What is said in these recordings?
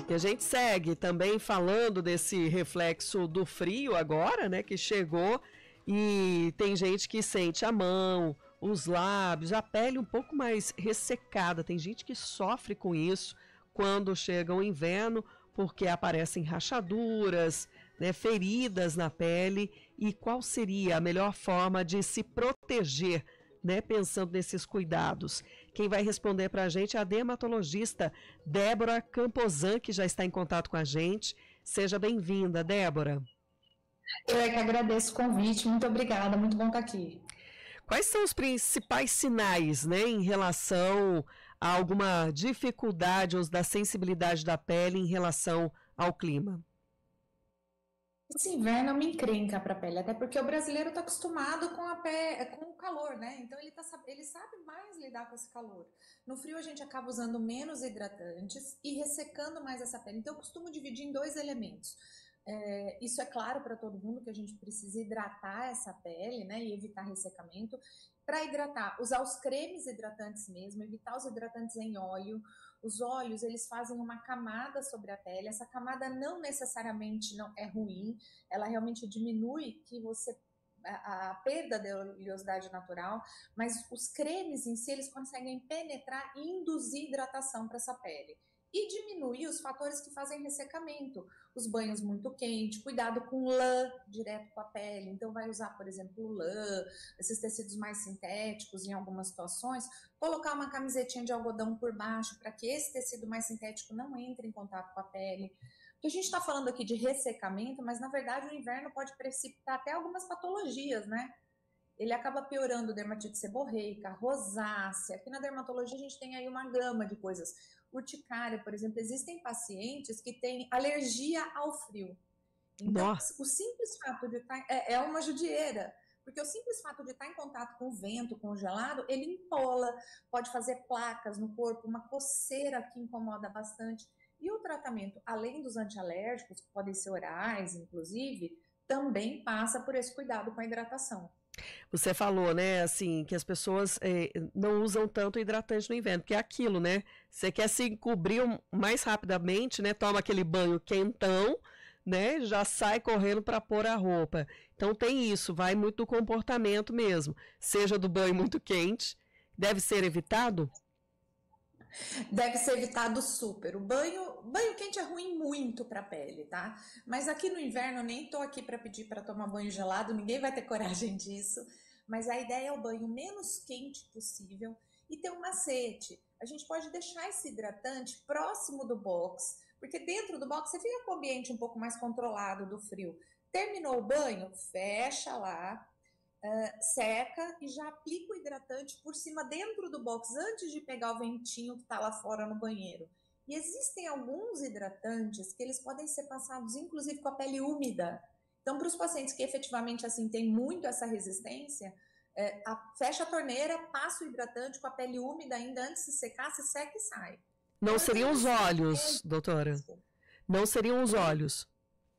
E a gente segue também falando desse reflexo do frio agora, né, que chegou, e tem gente que sente a mão, os lábios, a pele um pouco mais ressecada. Tem gente que sofre com isso quando chega o inverno, porque aparecem rachaduras, né, feridas na pele. E qual seria a melhor forma de se proteger, né, pensando nesses cuidados? Quem vai responder para a gente é a dermatologista Débora Camposan, que já está em contato com a gente. Seja bem-vinda, Débora. Eu é que agradeço o convite, muito obrigada, muito bom estar aqui. Quais são os principais sinais, né, em relação a alguma dificuldade ou da sensibilidade da pele em relação ao clima? Esse inverno é uma encrenca para a pele, até porque o brasileiro está acostumado com o calor, né? Então ele sabe mais lidar com esse calor. No frio a gente acaba usando menos hidratantes e ressecando mais essa pele. Então eu costumo dividir em dois elementos. Isso é claro para todo mundo que a gente precisa hidratar essa pele, né, e evitar ressecamento. Para hidratar, usar os cremes hidratantes mesmo, evitar os hidratantes em óleo. Os óleos, eles fazem uma camada sobre a pele. Essa camada não necessariamente não é ruim, ela realmente diminui a perda da oleosidade natural, mas os cremes em si, eles conseguem penetrar e induzir hidratação para essa pele. E diminuir os fatores que fazem ressecamento, os banhos muito quentes, cuidado com lã direto com a pele. Então vai usar, por exemplo, lã, esses tecidos mais sintéticos em algumas situações, colocar uma camisetinha de algodão por baixo para que esse tecido mais sintético não entre em contato com a pele. Porque a gente está falando aqui de ressecamento, mas na verdade o inverno pode precipitar até algumas patologias, né? Ele acaba piorando dermatite seborreica, rosácea. Aqui na dermatologia a gente tem aí uma gama de coisas. Urticária, por exemplo, existem pacientes que têm alergia ao frio. Então, Nossa. o simples fato de estar... É uma judieira, porque o simples fato de estar em contato com o vento congelado, ele empola, pode fazer placas no corpo, uma coceira que incomoda bastante. E o tratamento, além dos antialérgicos, que podem ser orais, inclusive, também passa por esse cuidado com a hidratação. Você falou, né, assim, que as pessoas não usam tanto hidratante no inverno, porque é aquilo, né? Você quer se cobrir mais rapidamente, né? Toma aquele banho quentão, né? Já sai correndo para pôr a roupa. Então tem isso, vai muito do comportamento mesmo. Seja do banho muito quente, deve ser evitado? Deve ser evitado super. Banho quente é ruim muito para a pele, tá? Mas aqui no inverno, nem tô aqui para pedir para tomar banho gelado, ninguém vai ter coragem disso. Mas a ideia é o banho menos quente possível e ter um macete. A gente pode deixar esse hidratante próximo do box, porque dentro do box você fica com o ambiente um pouco mais controlado do frio. Terminou o banho? Fecha lá, seca e já aplica o hidratante por cima dentro do box antes de pegar o ventinho que está lá fora no banheiro. E existem alguns hidratantes que eles podem ser passados inclusive com a pele úmida. Então, para os pacientes que efetivamente assim têm muito essa resistência, fecha a torneira, passa o hidratante com a pele úmida ainda antes de secar, se seca e sai. Não seriam os olhos, doutora? Não seriam os olhos?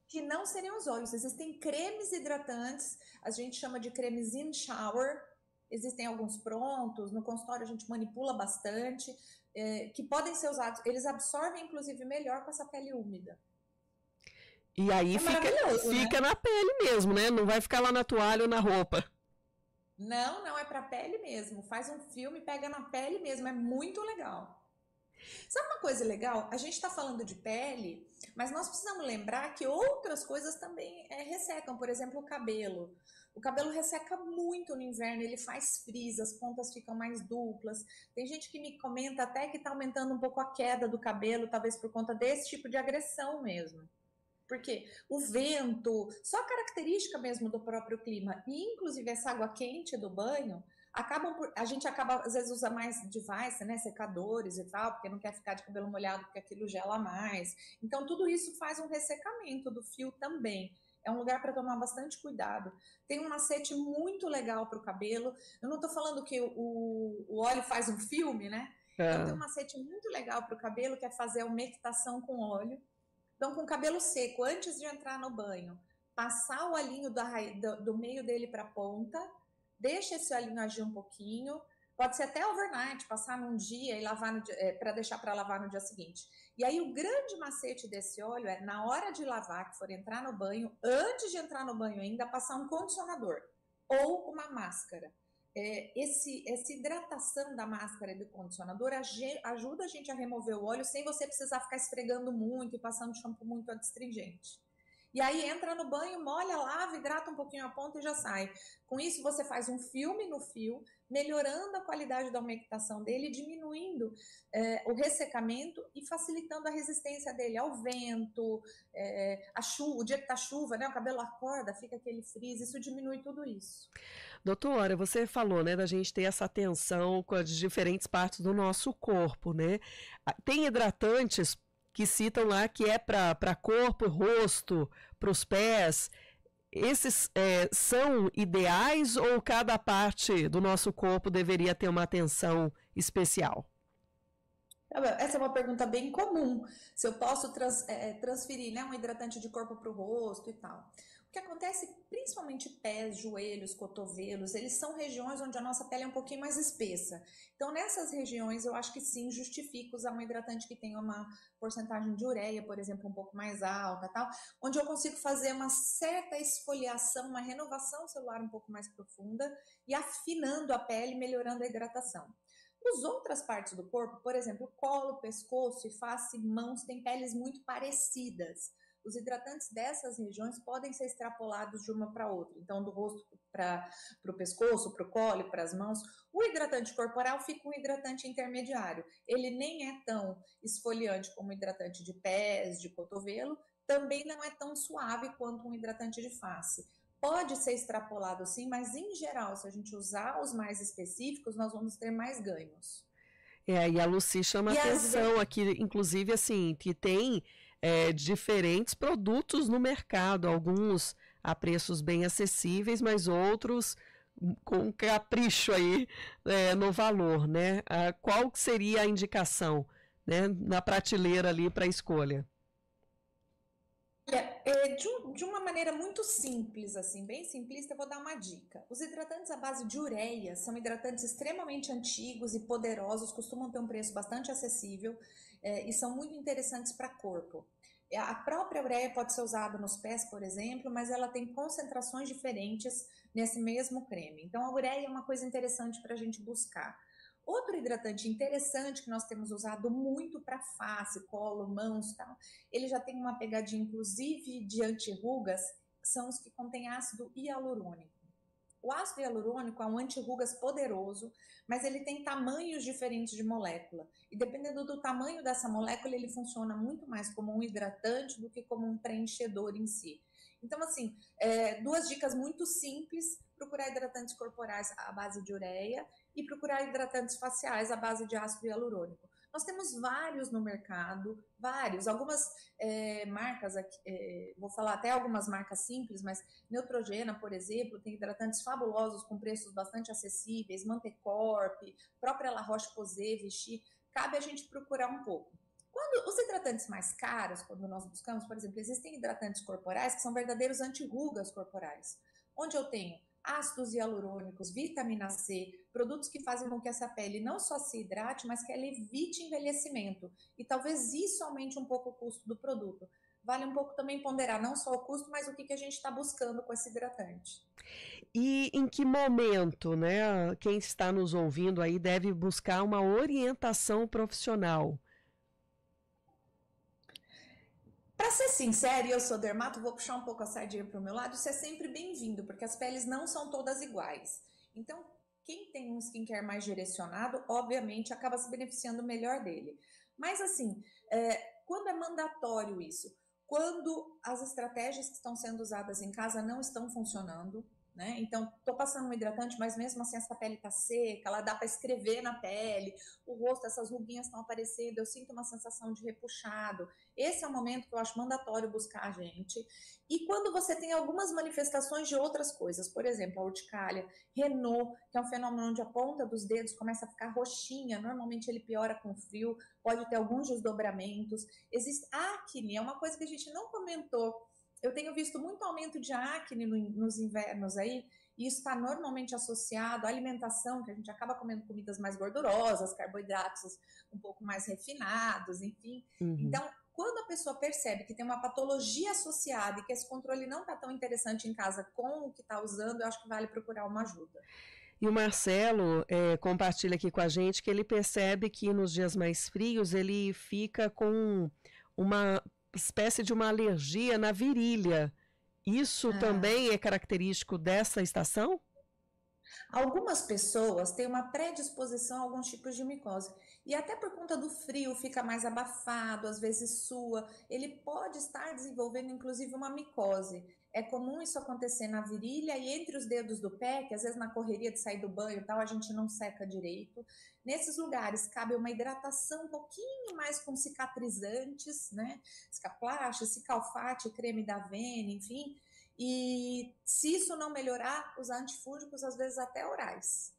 Que não seriam os olhos. Existem cremes hidratantes, a gente chama de cremes in shower, existem alguns prontos, no consultório a gente manipula bastante, que podem ser usados, eles absorvem inclusive melhor com essa pele úmida. E aí fica na pele mesmo, né? Não vai ficar lá na toalha ou na roupa. Não é pra pele mesmo, faz um filme, pega na pele mesmo, é muito legal. Sabe uma coisa legal? A gente está falando de pele, mas nós precisamos lembrar que outras coisas também ressecam. Por exemplo, o cabelo. O cabelo resseca muito no inverno, ele faz frizz, as pontas ficam mais duplas. Tem gente que me comenta até que está aumentando um pouco a queda do cabelo, talvez por conta desse tipo de agressão mesmo. Porque o vento, só a característica mesmo do próprio clima, e inclusive essa água quente do banho, a gente acaba, às vezes, usa mais device, né, secadores e tal, porque não quer ficar de cabelo molhado, porque aquilo gela mais. Então, tudo isso faz um ressecamento do fio também. É um lugar para tomar bastante cuidado. Tem um macete muito legal para o cabelo. Eu não estou falando que o óleo faz um filme, né? Então, tem um macete muito legal para o cabelo, que é fazer a umectação com óleo. Então, com o cabelo seco, antes de entrar no banho, passar o olhinho do meio dele para a ponta, deixa esse olhinho agir um pouquinho, Pode ser até overnight, passar num dia e lavar para deixar para lavar no dia seguinte. E aí o grande macete desse óleo é, na hora de lavar, que for entrar no banho, antes de entrar no banho ainda, passar um condicionador ou uma máscara. Essa hidratação da máscara e do condicionador ajuda a gente a remover o óleo sem você precisar ficar esfregando muito e passando shampoo muito adstringente. E aí entra no banho, molha, lava, hidrata um pouquinho a ponta e já sai. Com isso você faz um filme no fio, melhorando a qualidade da umectação dele, diminuindo o ressecamento e facilitando a resistência dele ao vento, a chuva, o dia que tá chuva, né, o cabelo acorda, fica aquele frizz, isso diminui tudo isso. Doutora, você falou, né, da gente ter essa atenção com as diferentes partes do nosso corpo, né? Tem hidratantes que citam lá que é para corpo, rosto, para os pés. Esses são ideais ou cada parte do nosso corpo deveria ter uma atenção especial? Essa é uma pergunta bem comum. Se eu posso transferir, né, um hidratante de corpo para o rosto e tal. O que acontece, principalmente pés, joelhos, cotovelos, eles são regiões onde a nossa pele é um pouquinho mais espessa. Então, nessas regiões, eu acho que sim, justifica usar um hidratante que tenha uma porcentagem de ureia, por exemplo, um pouco mais alta, tal, onde eu consigo fazer uma certa esfoliação, uma renovação celular um pouco mais profunda e afinando a pele, melhorando a hidratação. As outras partes do corpo, por exemplo, colo, pescoço e face, mãos, têm peles muito parecidas. Os hidratantes dessas regiões podem ser extrapolados de uma para outra. Então, do rosto para o pescoço, para o colo e para as mãos. O hidratante corporal fica um hidratante intermediário. Ele nem é tão esfoliante como o hidratante de pés, de cotovelo. Também não é tão suave quanto um hidratante de face. Pode ser extrapolado sim, mas em geral, se a gente usar os mais específicos, nós vamos ter mais ganhos. E a Lucy chama atenção aqui, inclusive assim, que tem diferentes produtos no mercado, alguns a preços bem acessíveis, mas outros com capricho aí no valor, né? Qual seria a indicação, né, na prateleira ali para escolha? De uma maneira muito simples, assim, bem simplista, eu vou dar uma dica. Os hidratantes à base de ureia são hidratantes extremamente antigos e poderosos, costumam ter um preço bastante acessível e são muito interessantes para corpo. A própria ureia pode ser usada nos pés, por exemplo, mas ela tem concentrações diferentes nesse mesmo creme. Então, a ureia é uma coisa interessante para a gente buscar. Outro hidratante interessante que nós temos usado muito para face, colo, mãos e tal, ele já tem uma pegadinha inclusive de anti-rugas, que são os que contêm ácido hialurônico. O ácido hialurônico é um anti-rugas poderoso, mas ele tem tamanhos diferentes de molécula. E dependendo do tamanho dessa molécula, ele funciona muito mais como um hidratante do que como um preenchedor em si. Então, assim, duas dicas muito simples: procurar hidratantes corporais à base de ureia e procurar hidratantes faciais à base de ácido hialurônico. Nós temos vários no mercado, vários, algumas marcas, vou falar até algumas marcas simples, mas Neutrogena, por exemplo, tem hidratantes fabulosos com preços bastante acessíveis, Mantecorp, própria La Roche-Posay, Vichy, cabe a gente procurar um pouco. Quando os hidratantes mais caros, quando nós buscamos, por exemplo, existem hidratantes corporais que são verdadeiros anti-rugas corporais, onde eu tenho ácidos hialurônicos, vitamina C, produtos que fazem com que essa pele não só se hidrate, mas que ela evite envelhecimento. E talvez isso aumente um pouco o custo do produto. Vale um pouco também ponderar não só o custo, mas o que a gente está buscando com esse hidratante. E em que momento, né, quem está nos ouvindo aí deve buscar uma orientação profissional? Para ser sincero, e eu sou dermato, vou puxar um pouco a sardinha para o meu lado, isso é sempre bem-vindo, porque as peles não são todas iguais. Então, quem tem um skincare mais direcionado, obviamente, acaba se beneficiando melhor dele. Mas, assim, quando é mandatório isso? Quando as estratégias que estão sendo usadas em casa não estão funcionando, né? Então, estou passando um hidratante, mas mesmo assim essa pele está seca, ela dá para escrever na pele, o rosto, essas ruguinhas estão aparecendo, eu sinto uma sensação de repuxado. Esse é o momento que eu acho mandatório buscar a gente. E quando você tem algumas manifestações de outras coisas, por exemplo, a urticária, Renault, que é um fenômeno onde a ponta dos dedos começa a ficar roxinha, normalmente ele piora com frio, pode ter alguns desdobramentos. Existe acne, é uma coisa que a gente não comentou. Eu tenho visto muito aumento de acne nos invernos aí, e isso está normalmente associado à alimentação, que a gente acaba comendo comidas mais gordurosas, carboidratos um pouco mais refinados, enfim. Então, quando a pessoa percebe que tem uma patologia associada e que esse controle não está tão interessante em casa com o que está usando, eu acho que vale procurar uma ajuda. E o Marcelo compartilha aqui com a gente que ele percebe que nos dias mais frios ele fica com uma espécie de uma alergia na virilha. Isso também é característico dessa estação? Algumas pessoas têm uma predisposição a alguns tipos de micose. E até por conta do frio fica mais abafado, às vezes sua. Ele pode estar desenvolvendo inclusive uma micose. É comum isso acontecer na virilha e entre os dedos do pé, que às vezes na correria de sair do banho e tal, a gente não seca direito. Nesses lugares cabe uma hidratação um pouquinho mais com cicatrizantes, né? Cicaplast, Cicalfate, creme da Avene, enfim. E se isso não melhorar, os antifúngicos, às vezes até orais.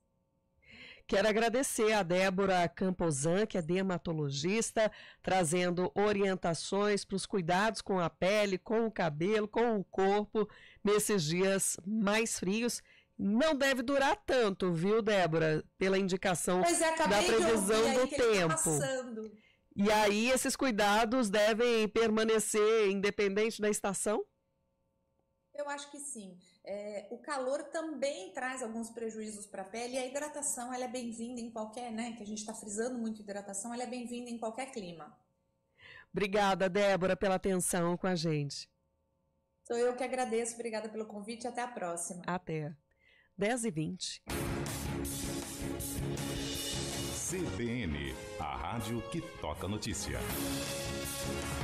Quero agradecer a Débora Camposan, que é dermatologista, trazendo orientações para os cuidados com a pele, com o cabelo, com o corpo, nesses dias mais frios. Não deve durar tanto, viu, Débora? Pela indicação da previsão do tempo. E aí, esses cuidados devem permanecer independente da estação? Eu acho que sim. O calor também traz alguns prejuízos para a pele e a hidratação ela é bem-vinda em qualquer, né? Que a gente está frisando muito hidratação, ela é bem-vinda em qualquer clima. Obrigada, Débora, pela atenção com a gente. Sou eu que agradeço. Obrigada pelo convite. Até a próxima. Até. 10h20. CBN, a rádio que toca notícia.